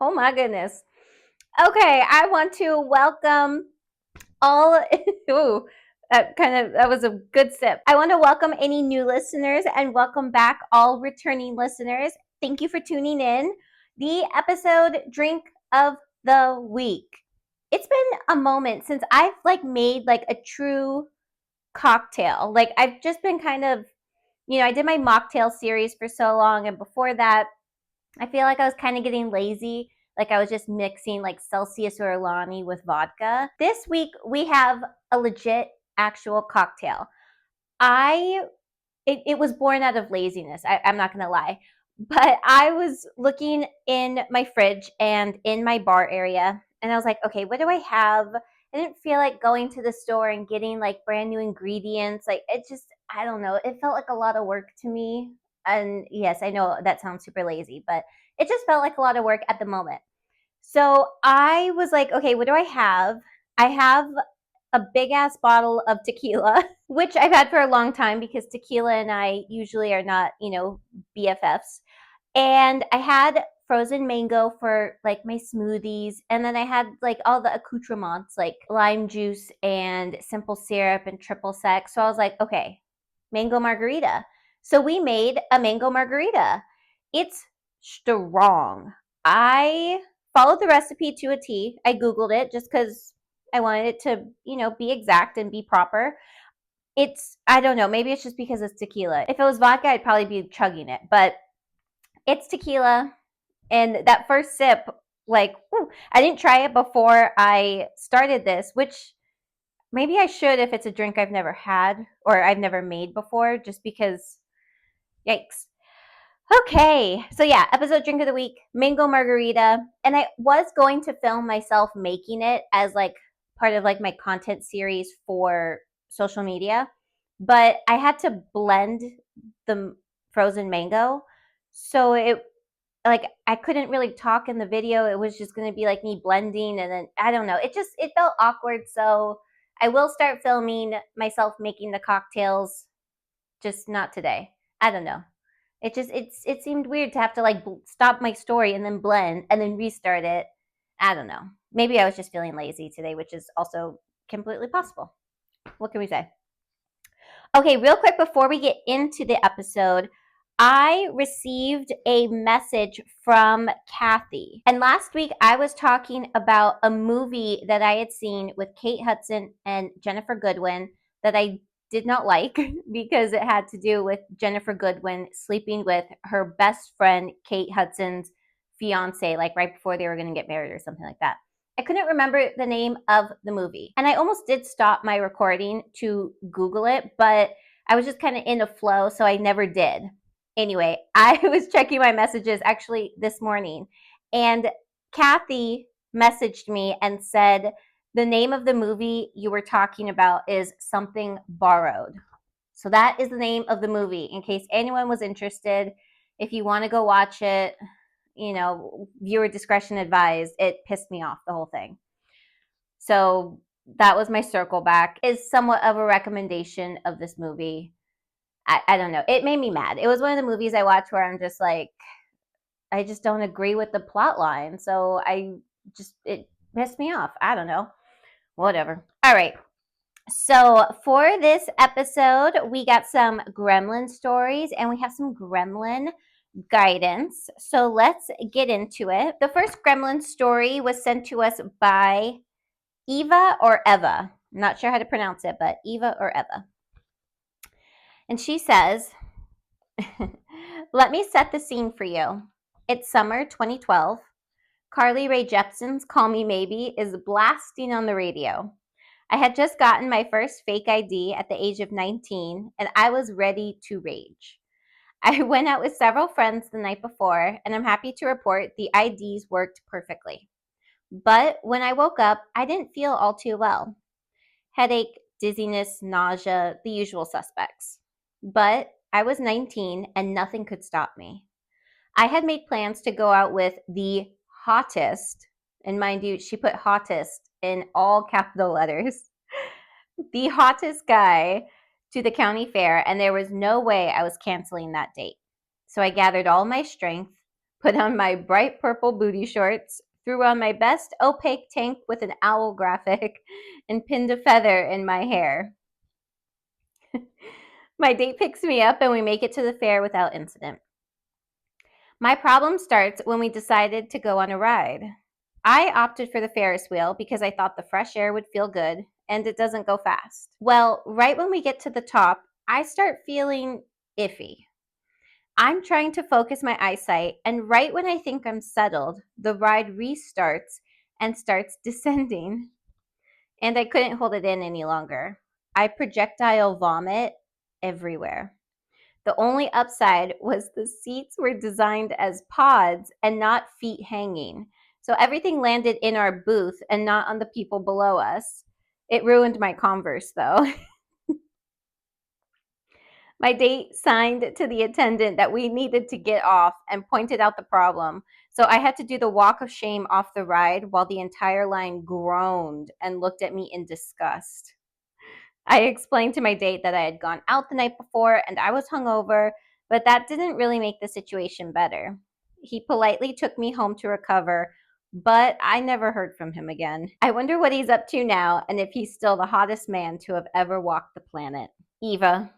Oh my goodness. Okay, I want to welcome all. Ooh, that was a good sip. I want to welcome any new listeners and welcome back all returning listeners. Thank you for tuning in. The episode drink of the week. It's been a moment since I've made a true cocktail. I've just been kind of, I did my mocktail series for so long, and before that I feel like I was kind of getting lazy. I was just mixing Celsius or Alani with vodka. This week we have a legit actual cocktail. I it was born out of laziness. I'm not gonna lie. But I was looking in my fridge and in my bar area, and I was like, okay, what do I have? I didn't feel like going to the store and getting brand new ingredients. I don't know. It felt like a lot of work to me. And yes, I know that sounds super lazy, but it just felt like a lot of work at the moment. So I was like, okay, what do I have? I have a big ass bottle of tequila, which I've had for a long time because tequila and I usually are not, BFFs. And I had frozen mango for my smoothies, and then I had all the accoutrements like lime juice and simple syrup and triple sec. So I was like, okay, mango margarita. So we made a mango margarita. It's strong. I followed the recipe to a T. I Googled it just because I wanted it to, be exact and be proper. I don't know, maybe it's just because it's tequila. If it was vodka, I'd probably be chugging it, but it's tequila. And that first sip, I didn't try it before I started this, which maybe I should if it's a drink I've never had or I've never made before, just because, yikes. Okay, so yeah, episode drink of the week, mango margarita. And I was going to film myself making it as part of my content series for social media, but I had to blend the frozen mango. So I couldn't really talk in the video. It was just going to be me blending, and then I don't know. It felt awkward. So I will start filming myself making the cocktails, just not today. I don't know. It seemed weird to have to stop my story and then blend and then restart it. I don't know. Maybe I was just feeling lazy today, which is also completely possible. What can we say? Okay, real quick before we get into the episode, I received a message from Kathy. And last week I was talking about a movie that I had seen with Kate Hudson and Jennifer Goodwin that I did not like because it had to do with Jennifer Goodwin sleeping with her best friend Kate Hudson's fiance, right before they were going to get married or something like that. I couldn't remember the name of the movie. And I almost did stop my recording to Google it, but I was just kind of in a flow, so I never did. Anyway, I was checking my messages actually this morning, and Kathy messaged me and said, the name of the movie you were talking about is Something Borrowed. So that is the name of the movie, in case anyone was interested. If you want to go watch it, viewer discretion advised. It pissed me off, the whole thing. So that was my circle back. Is somewhat of a recommendation of this movie. I don't know. It made me mad. It was one of the movies I watch where I'm just I just don't agree with the plot line. So it pissed me off. I don't know. Whatever. All right. So for this episode, we got some Gremlin stories and we have some Gremlin guidance. So let's get into it. The first Gremlin story was sent to us by Eva or Eva. I'm not sure how to pronounce it, but Eva or Eva. And she says, let me set the scene for you. It's summer 2012. Carly Rae Jepsen's Call Me Maybe is blasting on the radio. I had just gotten my first fake ID at the age of 19, and I was ready to rage. I went out with several friends the night before, and I'm happy to report the IDs worked perfectly. But when I woke up, I didn't feel all too well. Headache, dizziness, nausea, the usual suspects. But I was 19 and nothing could stop me. I had made plans to go out with the hottest, and mind you, she put hottest in all capital letters, the hottest guy to the county fair, and there was no way I was canceling that date. So I gathered all my strength, put on my bright purple booty shorts, threw on my best opaque tank with an owl graphic, and pinned a feather in my hair. My date picks me up and we make it to the fair without incident. My problem starts when we decided to go on a ride. I opted for the Ferris wheel because I thought the fresh air would feel good and it doesn't go fast. Well, right when we get to the top, I start feeling iffy. I'm trying to focus my eyesight, and right when I think I'm settled, the ride restarts and starts descending. And I couldn't hold it in any longer. I projectile vomit everywhere. The only upside was the seats were designed as pods and not feet hanging. So everything landed in our booth and not on the people below us. It ruined my Converse, though. My date signed to the attendant that we needed to get off and pointed out the problem. So I had to do the walk of shame off the ride while the entire line groaned and looked at me in disgust. I explained to my date that I had gone out the night before and I was hungover, but that didn't really make the situation better. He politely took me home to recover, but I never heard from him again. I wonder what he's up to now and if he's still the hottest man to have ever walked the planet. Eva.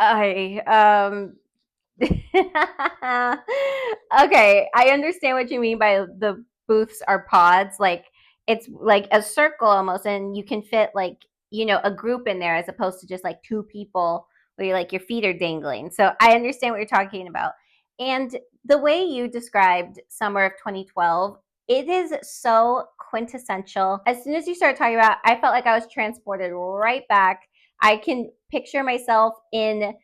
I okay, I understand what you mean by the booths are pods. Like it's like a circle almost, and you can fit like a group in there as opposed to just like two people where you like your feet are dangling. So I understand what you're talking about. And the way you described summer of 2012, it is so quintessential. As soon as you start talking about, I felt like I was transported right back. I can picture myself in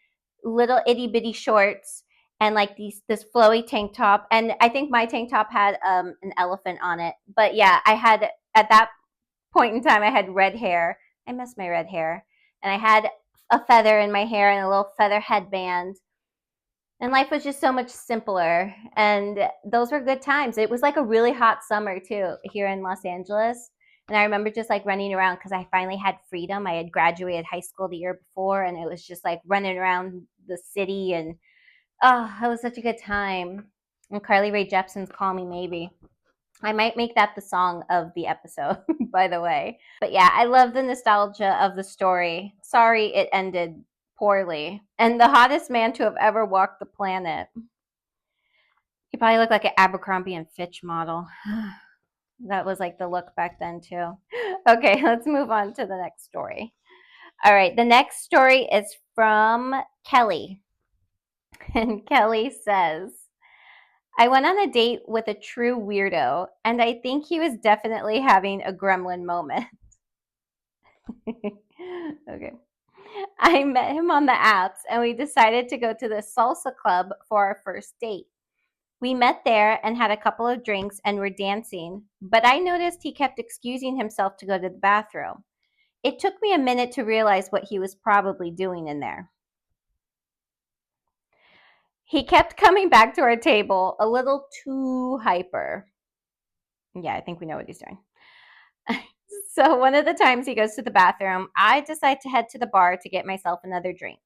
little itty bitty shorts and like this flowy tank top, and I think my tank top had an elephant on it. But yeah, I had at that point in time I had red hair. I miss my red hair, and I had a feather in my hair and a little feather headband, and life was just so much simpler, and those were good times. It was like a really hot summer too here in Los Angeles, and I remember just like running around because I finally had freedom. I had graduated high school the year before, and it was just like running around the city, and oh, it was such a good time. And Carly Rae Jepsen's Call Me Maybe. I might make that the song of the episode, by the way. But yeah, I love the nostalgia of the story. Sorry it ended poorly. And the hottest man to have ever walked the planet. He probably looked like an Abercrombie and Fitch model. That was like the look back then, too. Okay, let's move on to the next story. All right, the next story is from Kelly. And Kelly says, I went on a date with a true weirdo, and I think he was definitely having a gremlin moment. Okay. I met him on the apps, and we decided to go to the salsa club for our first date. We met there and had a couple of drinks and were dancing, but I noticed he kept excusing himself to go to the bathroom. It took me a minute to realize what he was probably doing in there. He kept coming back to our table a little too hyper. Yeah, I think we know what he's doing. So one of the times he goes to the bathroom, I decide to head to the bar to get myself another drink.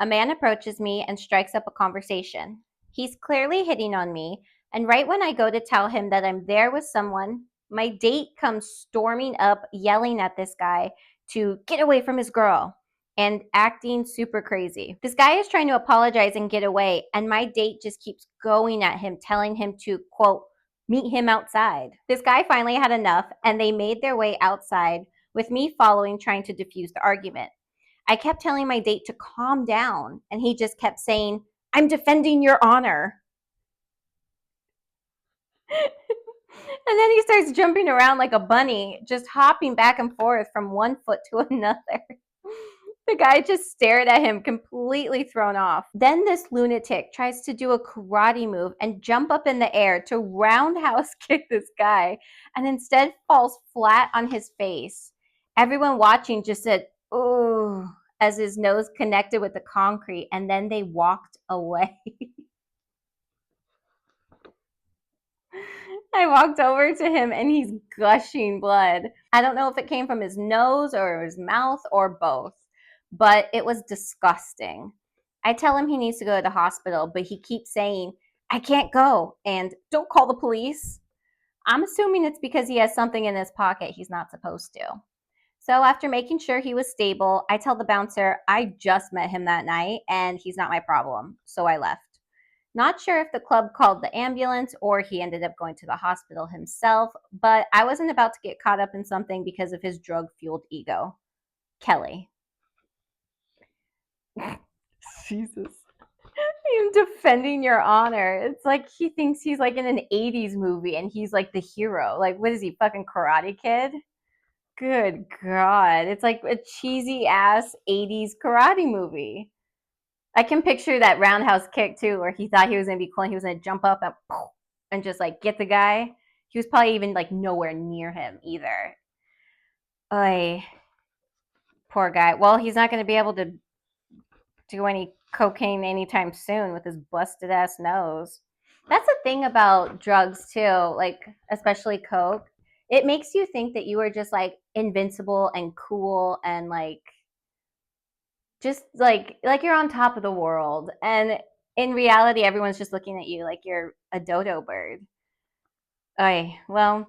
A man approaches me and strikes up a conversation. He's clearly hitting on me, and right when I go to tell him that I'm there with someone, my date comes storming up, yelling at this guy to get away from his girl and acting super crazy. This guy is trying to apologize and get away, and my date just keeps going at him, telling him to, quote, meet him outside. This guy finally had enough, and they made their way outside with me following, trying to defuse the argument. I kept telling my date to calm down, and he just kept saying, I'm defending your honor. And then he starts jumping around like a bunny, just hopping back and forth from one foot to another. The guy just stared at him, completely thrown off. Then this lunatic tries to do a karate move and jump up in the air to roundhouse kick this guy, and instead falls flat on his face. Everyone watching just said, "Ooh," as his nose connected with the concrete, and then they walked away. I walked over to him and he's gushing blood. I don't know if it came from his nose or his mouth or both, but it was disgusting. I tell him he needs to go to the hospital, but he keeps saying, I can't go, and don't call the police. I'm assuming it's because he has something in his pocket he's not supposed to. So after making sure he was stable, I tell the bouncer I just met him that night and he's not my problem. So I left. Not sure if the club called the ambulance or he ended up going to the hospital himself, but I wasn't about to get caught up in something because of his drug fueled ego. Kelly. Jesus. I'm defending your honor. It's like he thinks he's like in an 80s movie and he's like the hero. Like, what is he, fucking Karate Kid? Good God. It's like a cheesy ass 80s karate movie. I can picture that roundhouse kick too, where he thought he was going to be cool and he was going to jump up and just like get the guy. He was probably even like nowhere near him either. Oy, poor guy. Well, he's not going to be able to do any cocaine anytime soon with his busted ass nose. That's the thing about drugs too, like especially coke. It makes you think that you are just like invincible and cool and like just like you're on top of the world. And in reality, everyone's just looking at you like you're a dodo bird. Okay, well,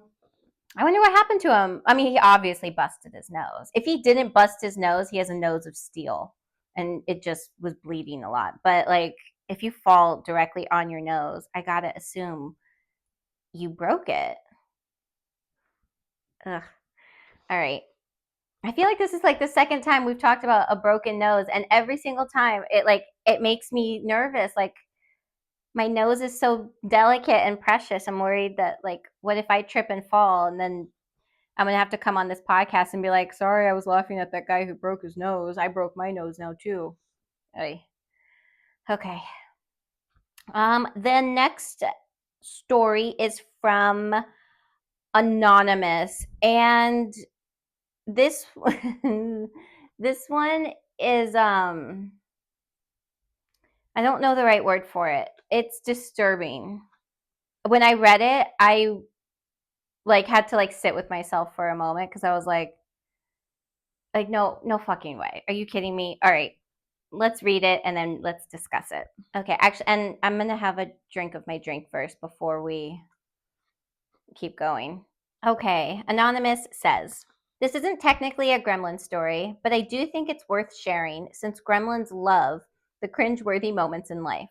I wonder what happened to him. I mean, he obviously busted his nose. If he didn't bust his nose, he has a nose of steel and it just was bleeding a lot. But like if you fall directly on your nose, I gotta assume you broke it. Ugh. All right. I feel like this is like the second time we've talked about a broken nose, and every single time it makes me nervous. Like my nose is so delicate and precious. I'm worried that like what if I trip and fall and then I'm gonna have to come on this podcast and be like, sorry, I was laughing at that guy who broke his nose. I broke my nose now too. Okay. The next story is from Anonymous, and this this one is I don't know the right word for it. It's disturbing. When I read it, I like had to like sit with myself for a moment because I was like no fucking way. Are you kidding me? All right. Let's read it and then let's discuss it. Okay, actually, and I'm going to have a drink of my drink first before we keep going. Okay, Anonymous says, this isn't technically a gremlin story, but I do think it's worth sharing since gremlins love the cringeworthy moments in life.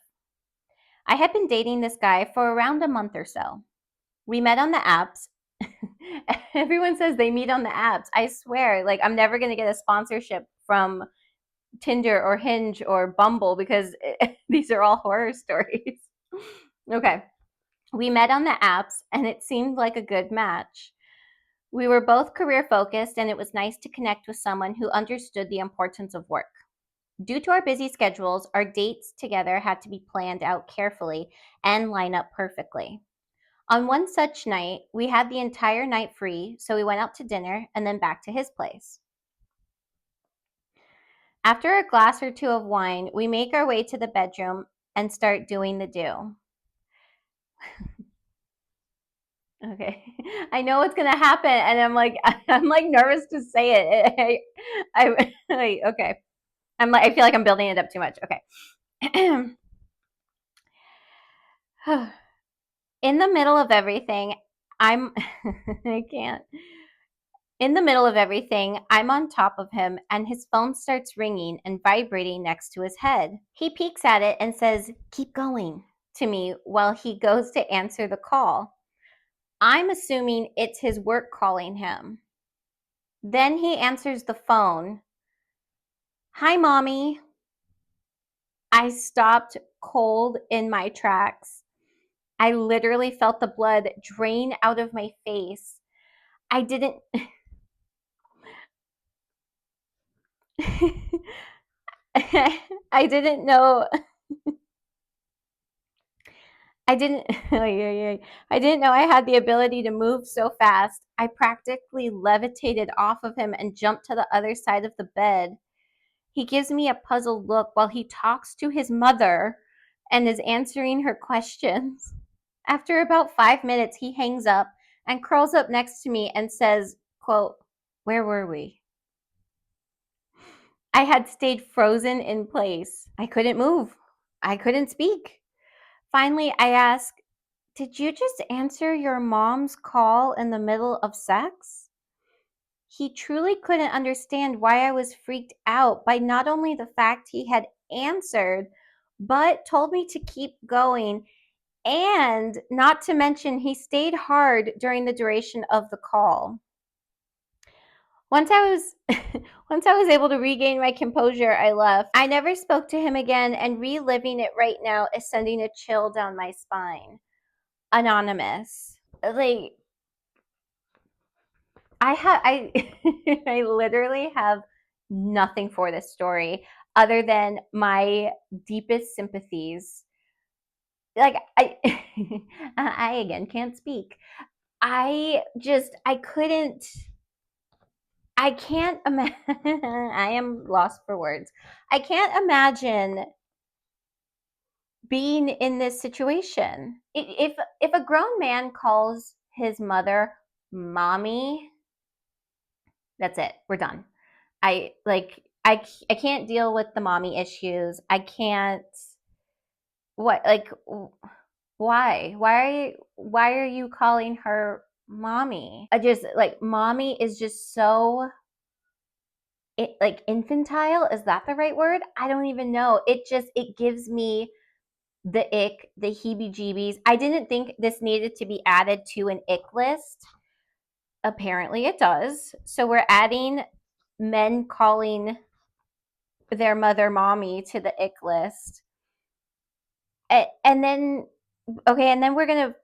I had been dating this guy for around a month or so. We met on the apps. Everyone says they meet on the apps. I swear, like, I'm never going to get a sponsorship from Tinder or Hinge or Bumble because these are all horror stories. Okay. We met on the apps and it seemed like a good match. We were both career focused and it was nice to connect with someone who understood the importance of work. Due to our busy schedules, our dates together had to be planned out carefully and line up perfectly. On one such night, we had the entire night free, so we went out to dinner and then back to his place. After a glass or two of wine, we make our way to the bedroom and start doing the do. Okay. I know what's gonna happen, and I'm like nervous to say it. Okay. I feel like I'm building it up too much. Okay. In the middle of everything, I'm I can't. In the middle of everything, I'm on top of him and his phone starts ringing and vibrating next to his head. He peeks at it and says, "Keep going," to me while he goes to answer the call. I'm assuming it's his work calling him. Then he answers the phone. "Hi, mommy." I stopped cold in my tracks. I literally felt the blood drain out of my face. I didn't. I didn't know. I didn't. I didn't know I had the ability to move so fast. I practically levitated off of him and jumped to the other side of the bed. He gives me a puzzled look while he talks to his mother and is answering her questions. After about 5 minutes, he hangs up and curls up next to me and says, quote, "Where were we?" I had stayed frozen in place. I couldn't move. I couldn't speak. Finally, I ask, did you just answer your mom's call in the middle of sex? He truly couldn't understand why I was freaked out by not only the fact he had answered, but told me to keep going. And not to mention, he stayed hard during the duration of the call. Once I was once I was able to regain my composure, I left. I never spoke to him again, and reliving it right now is sending a chill down my spine. Anonymous. Like I I literally have nothing for this story other than my deepest sympathies. Like I I again can't speak. I couldn't I can't imagine. I am lost for words. I can't imagine being in this situation. If a grown man calls his mother mommy, that's it. We're done. I can't deal with the mommy issues. I can't. What like why are you calling her mommy? I just like mommy is just so like infantile. Is that the right word? I don't even know. It gives me the ick, the heebie-jeebies. I didn't think this needed to be added to an ick list. Apparently it does. So we're adding men calling their mother mommy to the ick list. And then okay, and then we're gonna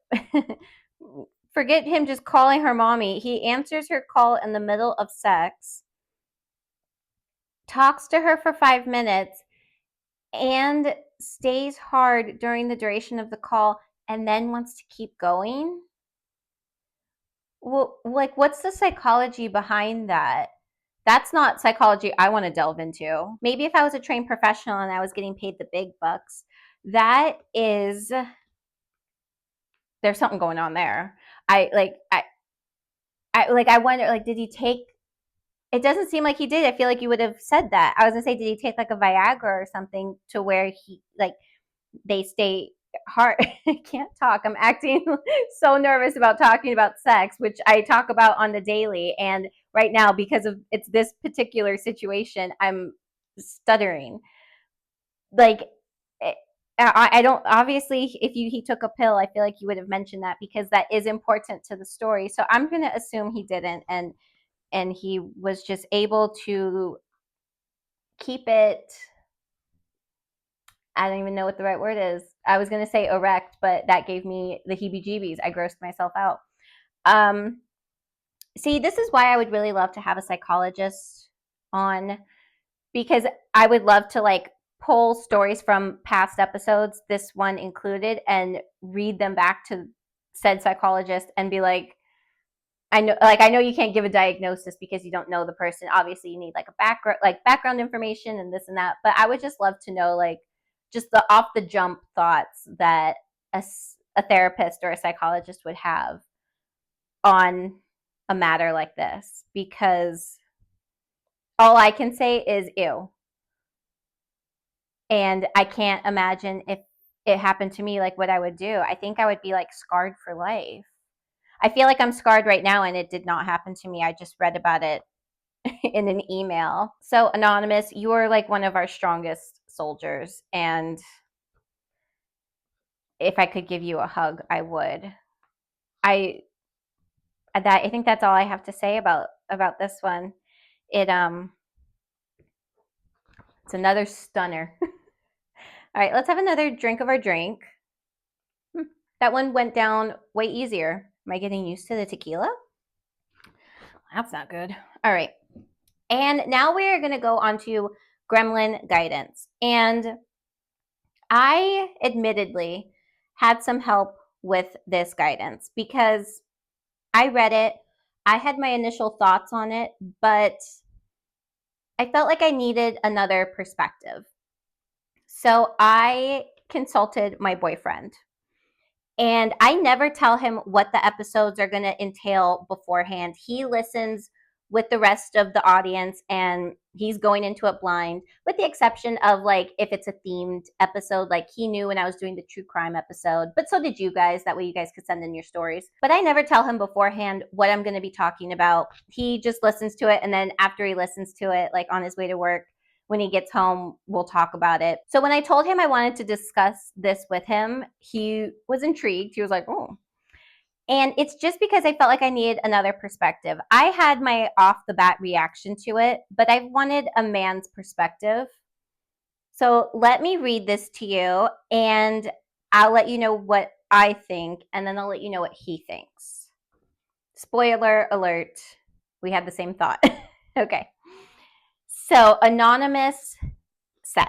forget him just calling her mommy. He answers her call in the middle of sex, talks to her for 5 minutes, and stays hard during the duration of the call, and then wants to keep going. Well, like, what's the psychology behind that? That's not psychology I want to delve into. Maybe if I was a trained professional and I was getting paid the big bucks, that is, there's something going on there. I like, I wonder, like, did he take? It doesn't seem like he did. I feel like you would have said that. I was gonna say, did he take like a Viagra or something to where he like they stay hard? I can't talk. I'm acting so nervous about talking about sex, which I talk about on the daily. And right now, because of it's this particular situation, I'm stuttering. Like, eh, I don't obviously if he took a pill, I feel like you would have mentioned that because that is important to the story. So I'm going to assume he didn't, and he was just able to keep it. I don't even know what the right word is. I was going to say erect, but that gave me the heebie jeebies. I grossed myself out. Um, See, this is why I would really love to have a psychologist on, because I would love to like pull stories from past episodes, this one included, and read them back to said psychologist and be like, I know you can't give a diagnosis because you don't know the person. Obviously, you need like a background information and this and that. But I would just love to know like just the off the jump thoughts that a therapist or a psychologist would have on a matter like this, because all I can say is ew. And I can't imagine if it happened to me, like what I would do. I think I would be like scarred for life. I feel like I'm scarred right now and it did not happen to me. I just read about it in an email. So, Anonymous, you are like one of our strongest soldiers. And if I could give you a hug, I would. I I think that's all I have to say about this one. It it's another stunner. All right, let's have another drink of our drink. That one went down way easier. Am I getting used to the tequila? That's not good. All right. And now we are going to go on to Gremlin Guidance. And I admittedly had some help with this guidance because I read it. I had my initial thoughts on it, but I felt like I needed another perspective. So I consulted my boyfriend. And I never tell him what the episodes are going to entail beforehand. He listens with the rest of the audience and he's going into it blind, with the exception of like if it's a themed episode. Like he knew when I was doing the true crime episode, but so did you guys. That way you guys could send in your stories. But I never tell him beforehand what I'm going to be talking about. He just listens to it, and then after he listens to it, like on his way to work, when he gets home, we'll talk about it. So when I told him I wanted to discuss this with him, he was intrigued. He was like, oh. And it's just because I felt like I needed another perspective. I had my off the bat reaction to it, but I wanted a man's perspective. So let me read this to you, and I'll let you know what I think, and then I'll let you know what he thinks. Spoiler alert, we had the same thought. Okay. So Anonymous says,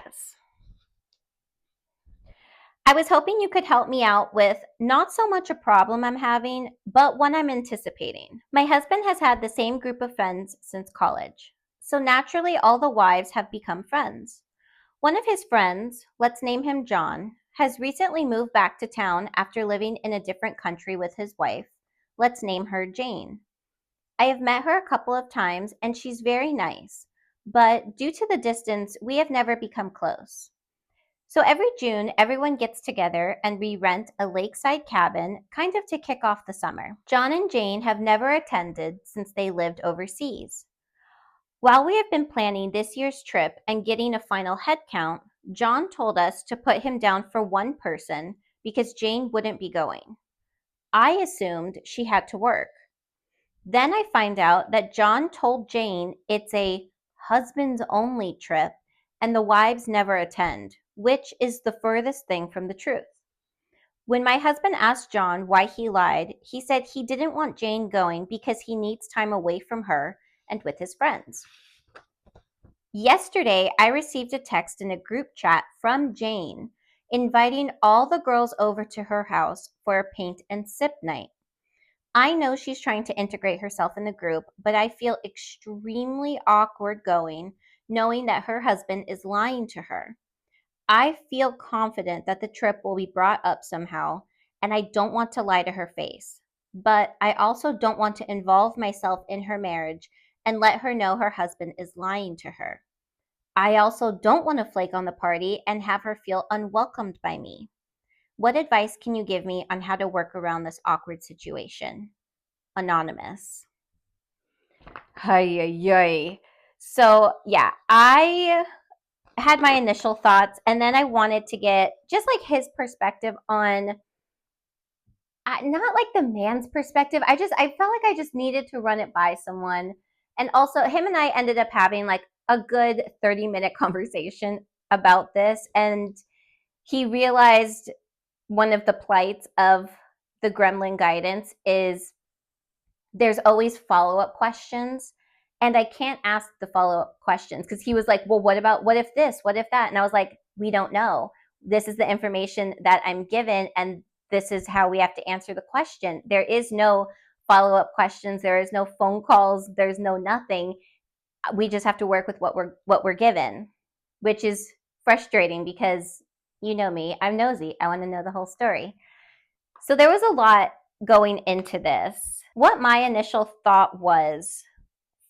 I was hoping you could help me out with not so much a problem I'm having, but one I'm anticipating. My husband has had the same group of friends since college, so naturally all the wives have become friends. One of his friends, let's name him John, has recently moved back to town after living in a different country with his wife. Let's name her Jane. I have met her a couple of times and she's very nice, but due to the distance, we have never become close. So every June, everyone gets together and we rent a lakeside cabin, kind of to kick off the summer. John and Jane have never attended since they lived overseas. While we have been planning this year's trip and getting a final head count, John told us to put him down for one person because Jane wouldn't be going. I assumed she had to work. Then I find out that John told Jane it's a husbands only trip and the wives never attend, which is the furthest thing from the truth. When my husband asked John why he lied, he said he didn't want Jane going because he needs time away from her and with his friends. Yesterday, I received a text in a group chat from Jane inviting all the girls over to her house for a paint and sip night. I know she's trying to integrate herself in the group, but I feel extremely awkward going, knowing that her husband is lying to her. I feel confident that the trip will be brought up somehow, and I don't want to lie to her face. But I also don't want to involve myself in her marriage and let her know her husband is lying to her. I also don't want to flake on the party and have her feel unwelcomed by me. What advice can you give me on how to work around this awkward situation? Anonymous. Hi. So, yeah, I had my initial thoughts, and then I wanted to get just like his perspective on not like the man's perspective. I felt like I just needed to run it by someone. And also, him and I ended up having like a good 30-minute conversation about this. And he realized one of the plights of the Gremlin Guidance is there's always follow-up questions. And I can't ask the follow-up questions because he was like, well, what if this? What if that? And I was like, we don't know. This is the information that I'm given, and this is how we have to answer the question. There is no follow-up questions. There is no phone calls. There's no nothing. We just have to work with what we're given, which is frustrating because you know me, I'm nosy. I want to know the whole story. So there was a lot going into this. What my initial thought was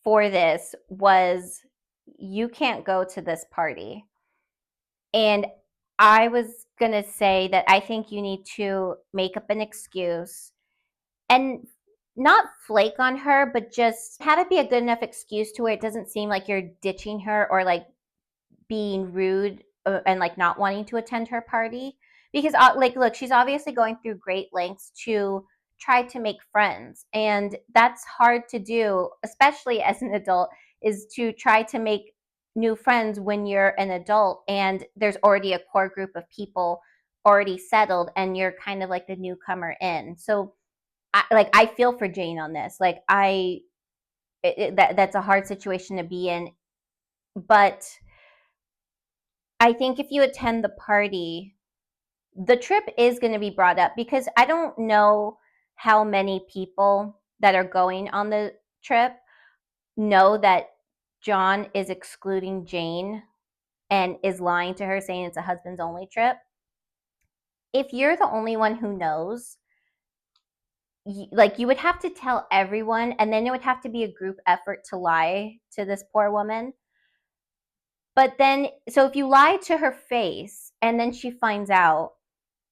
for this was you can't go to this party. And I was going to say that I think you need to make up an excuse and not flake on her, but just have it be a good enough excuse to where it doesn't seem like you're ditching her or like being rude and like not wanting to attend her party. Because like, look, she's obviously going through great lengths to try to make friends, and that's hard to do, especially as an adult, is to try to make new friends when you're an adult and there's already a core group of people already settled and you're kind of like the newcomer in. So I feel for Jane on this. Like that's a hard situation to be in, but I think if you attend the party, the trip is going to be brought up because I don't know how many people that are going on the trip know that John is excluding Jane and is lying to her saying it's a husbands only trip. If you're the only one who knows, you would have to tell everyone, and then it would have to be a group effort to lie to this poor woman. But then, so if you lie to her face and then she finds out,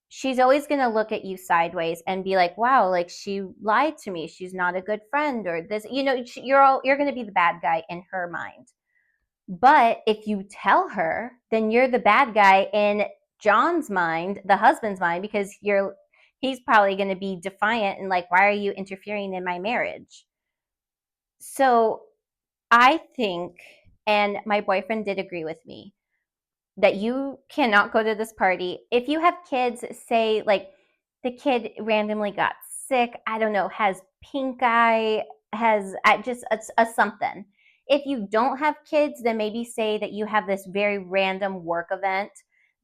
she's always going to look at you sideways and be like, wow, like she lied to me. She's not a good friend or this, you're going to be the bad guy in her mind. But if you tell her, then you're the bad guy in John's mind, the husband's mind, because he's probably going to be defiant and like, why are you interfering in my marriage? So I think, and my boyfriend did agree with me, that you cannot go to this party. If you have kids, say like the kid randomly got sick, I don't know, has pink eye, has just a something. If you don't have kids, then maybe say that you have this very random work event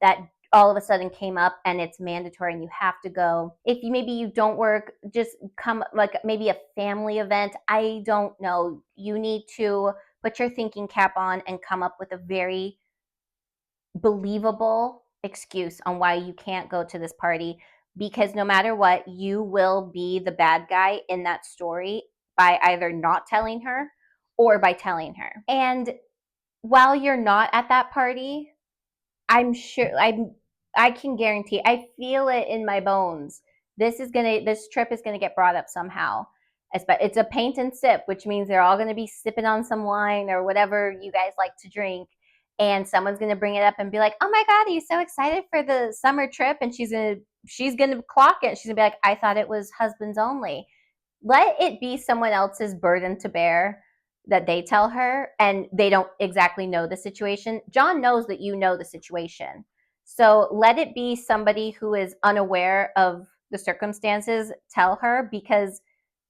that all of a sudden came up and it's mandatory and you have to go. If maybe you don't work, just come, like maybe a family event. I don't know. You need to put your thinking cap on and come up with a very believable excuse on why you can't go to this party, because no matter what, you will be the bad guy in that story by either not telling her or by telling her. And while you're not at that party, I'm sure I can guarantee, I feel it in my bones. This trip is gonna get brought up somehow. It's a paint and sip, which means they're all gonna be sipping on some wine or whatever you guys like to drink. And someone's gonna bring it up and be like, "Oh my God, are you so excited for the summer trip?" And she's gonna clock it. She's gonna be like, "I thought it was husbands only." Let it be someone else's burden to bear that they tell her, and they don't exactly know the situation. John knows that you know the situation. So let it be somebody who is unaware of the circumstances tell her, because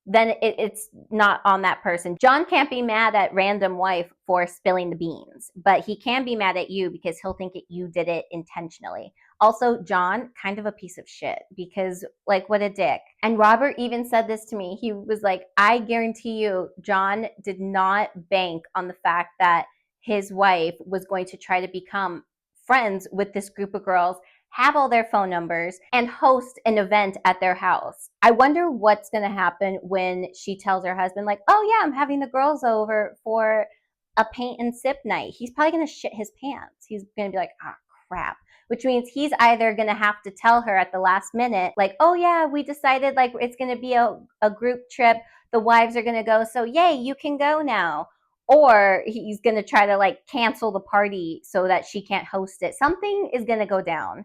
then it's not on that person. John can't be mad at random wife for spilling the beans, but he can be mad at you because he'll think you did it intentionally. Also, John, kind of a piece of shit, because like, what a dick. And Robert even said this to me. He was like, I guarantee you, John did not bank on the fact that his wife was going to try to become friends with this group of girls, have all their phone numbers, and host an event at their house. I wonder what's going to happen when she tells her husband, like, oh yeah, I'm having the girls over for a paint and sip night. He's probably going to shit his pants. He's going to be like, ah, crap. Which means he's either going to have to tell her at the last minute, like, oh yeah, we decided like it's going to be a group trip. The wives are going to go. So yay, you can go now. Or he's going to try to like cancel the party so that she can't host it. Something is going to go down.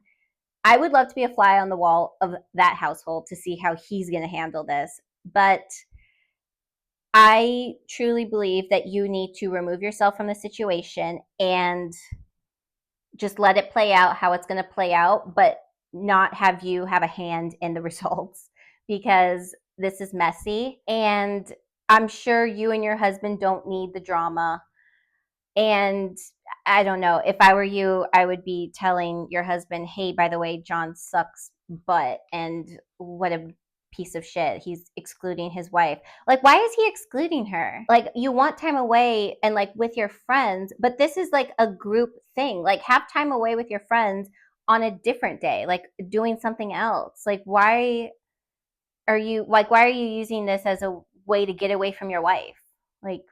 I would love to be a fly on the wall of that household to see how he's going to handle this. But I truly believe that you need to remove yourself from the situation and just let it play out how it's going to play out, but not have you have a hand in the results, because this is messy. And I'm sure you and your husband don't need the drama. And I don't know. If I were you, I would be telling your husband, hey, by the way, John sucks butt and what a piece of shit. He's excluding his wife. Like, why is he excluding her? Like, you want time away and like with your friends, but this is like a group thing. Like, have time away with your friends on a different day, like doing something else. Like, why are you using this as a way to get away from your wife? Like,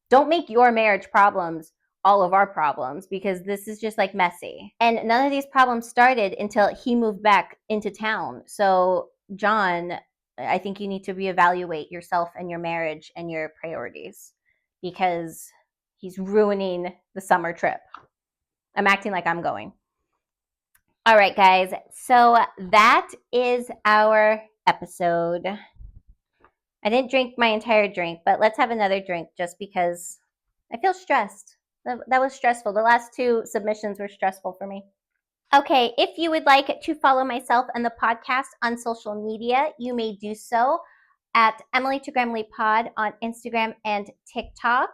don't make your marriage problems all of our problems, because this is just like messy. And none of these problems started until he moved back into town. So, John, I think you need to reevaluate yourself and your marriage and your priorities, because he's ruining the summer trip. I'm acting like I'm going. All right, guys. So that is our episode. I didn't drink my entire drink, but let's have another drink just because I feel stressed. That was stressful. The last two submissions were stressful for me. Okay, if you would like to follow myself and the podcast on social media, you may do so at Emily to Gremily Pod on Instagram and TikTok.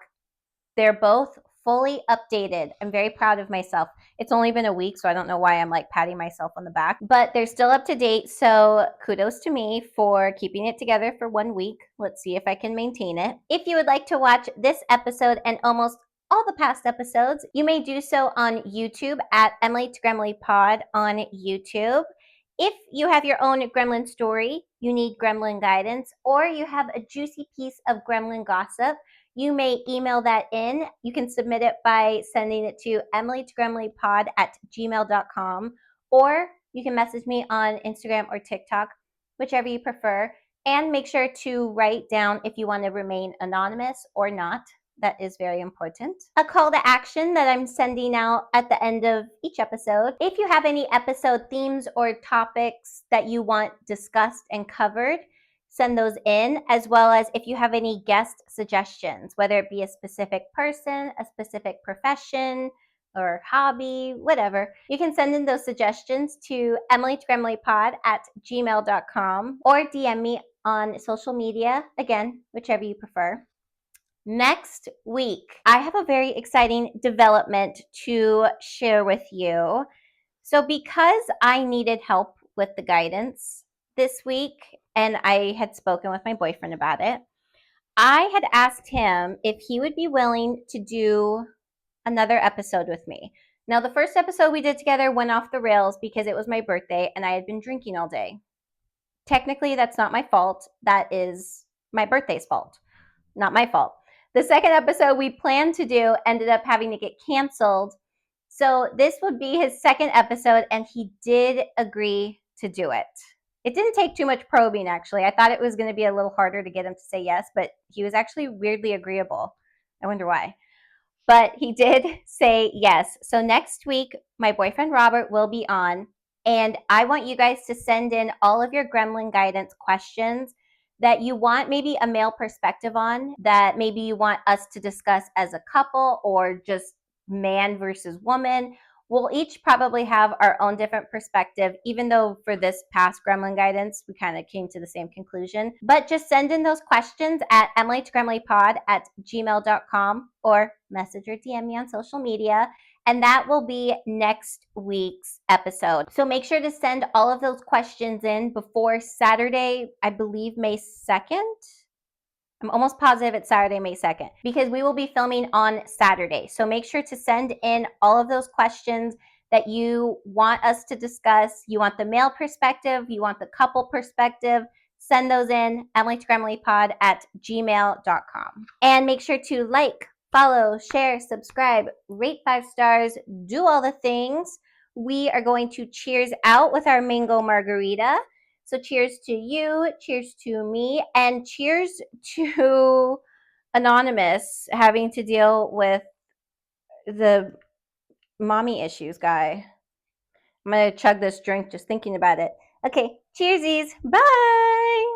They're both fully updated. I'm very proud of myself. It's only been a week, so I don't know why I'm like patting myself on the back, but they're still up to date. So kudos to me for keeping it together for 1 week. Let's see if I can maintain it. If you would like to watch this episode and almost all the past episodes, you may do so on YouTube at Emily to Gremily Pod on YouTube. If you have your own Gremlin story, you need Gremlin Guidance, or you have a juicy piece of Gremlin gossip, you may email that in. You can submit it by sending it to emilytogremellypod@gmail.com, or you can message me on Instagram or TikTok, whichever you prefer. And make sure to write down if you want to remain anonymous or not. That is very important. A call to action that I'm sending out at the end of each episode. If you have any episode themes or topics that you want discussed and covered, send those in, as well as if you have any guest suggestions, whether it be a specific person, a specific profession, or hobby, whatever. You can send in those suggestions to emilytogremellypod@gmail.com or DM me on social media, again, whichever you prefer. Next week, I have a very exciting development to share with you. So, because I needed help with the guidance this week, and I had spoken with my boyfriend about it, I had asked him if he would be willing to do another episode with me. Now, the first episode we did together went off the rails because it was my birthday and I had been drinking all day. Technically, that's not my fault. That is my birthday's fault, not my fault. The second episode we planned to do ended up having to get canceled. So this would be his second episode, and he did agree to do it. It didn't take too much probing, actually. I thought it was going to be a little harder to get him to say yes, but he was actually weirdly agreeable. I wonder why. But he did say yes. So next week, my boyfriend Robert will be on, and I want you guys to send in all of your Gremlin Guidance questions that you want maybe a male perspective on, that maybe you want us to discuss as a couple or just man versus woman. We'll each probably have our own different perspective, even though for this past Gremlin Guidance, we kind of came to the same conclusion. But just send in those questions at emilytogremellypod@gmail.com or message or DM me on social media. And that will be next week's episode. So make sure to send all of those questions in before Saturday, I believe May 2nd. I'm almost positive it's Saturday, May 2nd, because we will be filming on Saturday. So make sure to send in all of those questions that you want us to discuss. You want the male perspective, you want the couple perspective. Send those in, emilytogremellypod@gmail.com. And make sure to like, follow, share, subscribe, rate 5 stars, do all the things. We are going to cheers out with our mango margarita. So cheers to you, cheers to me, and cheers to Anonymous having to deal with the mommy issues guy. I'm going to chug this drink just thinking about it. Okay, cheersies. Bye.